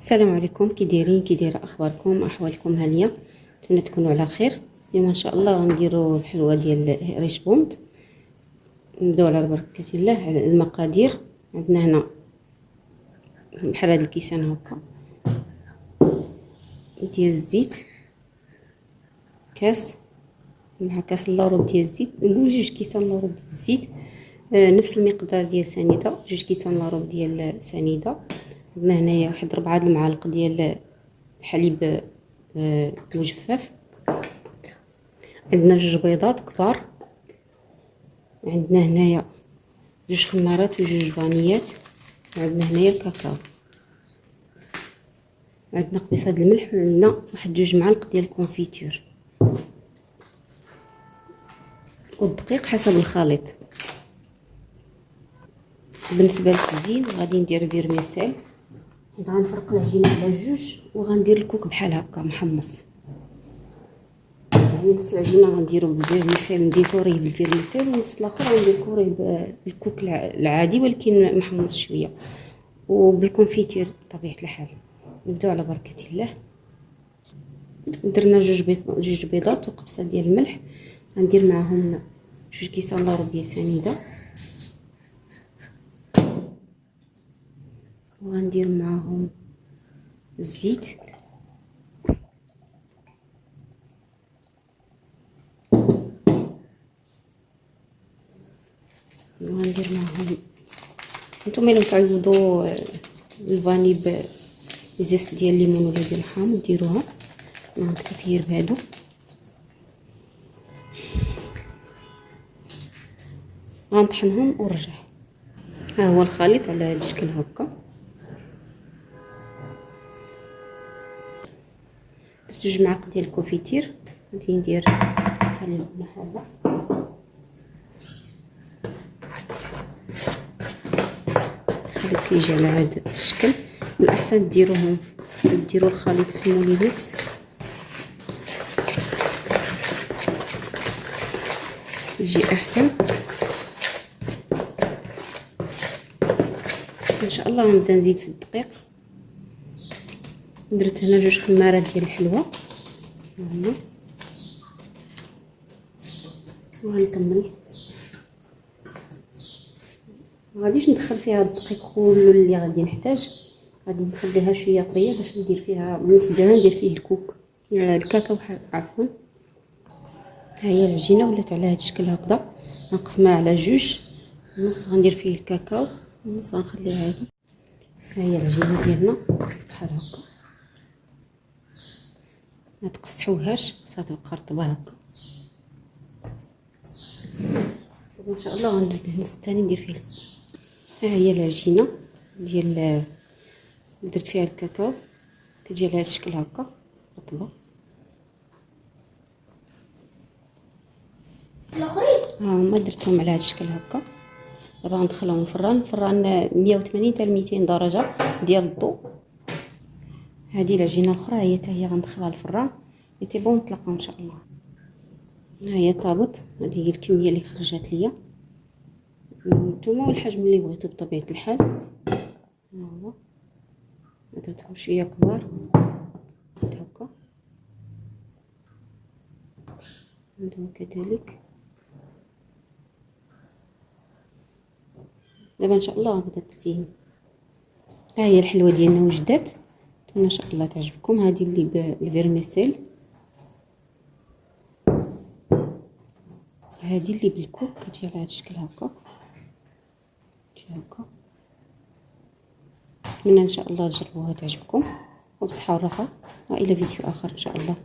السلام عليكم، كي دايرين؟ كي دايره اخباركم؟ احوالكم هانيه؟ نتمنى تكونوا على خير. اليوم ان شاء الله غنديروا الحلوه ديال ريش بوند. نبداو على بركه الله. على المقادير عندنا هنا بحال هاد الكيسان هكا ديال الزيت، كاس مع كاس لاروب ديال الزيت، نقول 2 كيسان لاروب ديال الزيت، نفس المقدار ديال سنيده، 2 كيسان لاروب ديال سنيده. عندنا هنايا واحد 4 المعالق ديال الحليب مجفف. عندنا 2 بيضات كبار. عندنا هنايا 2 خمارات و 2 فانيات. عندنا هنايا الكاكاو. عندنا قبيصه د الملح، وعندنا واحد 2 معالق ديال الكونفيتور والدقيق حسب الخليط. بالنسبه للتزيين غادي ندير فيرميسيل، غنفرق العجينه على 2 وغندير الكوك بحال هكا محمص. يعني نص العجينه غنديرو بالفيرميسيل، نديكوريه بالفيرميسيل، والنص الاخر غنديكوريه بالكوك العادي ولكن محمص شويه، وبالكونفيتير بطبيعه الحال. نبداو على بركه الله. درنا 2 بيضات وقبصه ديال الملح. غندير معاهم 2 كيسان لاروب ديال سنيده، وغندير معاهم الزيت، وغندير معاهم نتوما الا تعوضوا الفاني بزيت ديال الليمون ولا ديال الحامض ديروها. انا غنكتفي بهادو. غنطحنهم ونرجع. ها هو الخليط على هذا الشكل هكا. درت 2 معالق ديال الكونفيتير. غادي ندير حليب محلى، الخليط كيجي على هذا الشكل. من الاحسن ديروا الخليط في الموليميكس، يجي احسن ان شاء الله. غنبدا نزيد في الدقيق. درت هنا 2 خمارات ديال الحلوه هنا، وغنكمل. غاديش ندخل فيها الدقيق كله اللي غادي نحتاج، غادي نخليها شويه طريه باش ندير فيها النص ديالها، ندير فيه الكاكاو عفوا. ها هي العجينه ولات على هذا الشكل هكذا. غنقسمها على 2، النص غندير فيه الكاكاو والنص غنخليه عادي. ها هي العجينه ديالنا بحال هكا، ما تقصحوهاش، صافي تبقى رطبه هكا. ان شاء الله غندوز النص الثاني ندير فيه. ها هي العجينه ديال درت فيها الكاكاو، كتجي على هذا الشكل هكا رطبه. الاخرين ها هما درتهم على هذا الشكل هكا. دابا غندخلهم الفران 180 حتى 200 درجه ديال الضوء. هذه العجينه الاخرى هي حتى هي غندخلها الفران حتى بون نتلاقاو ان شاء الله. ها هي طابت، هذه هي الكميه اللي خرجت ليا. نتوما والحجم اللي بغيتو بطبيعه الحال. ها هو درتهم شويه كبار هكا، هادو كذلك. دابا ان شاء الله غنبدا التزيين. ها هي الحلوه ديالنا وجدات، نتمنى ان شاء الله تعجبكم. هذه اللي بالفيرميسيل، هذه اللي بالكوك كتجي على هذا الشكل هكا، تجي هكا. نتمنى ان شاء الله تجربوها تعجبكم، وبصحه وراحه، والى فيديو اخر ان شاء الله.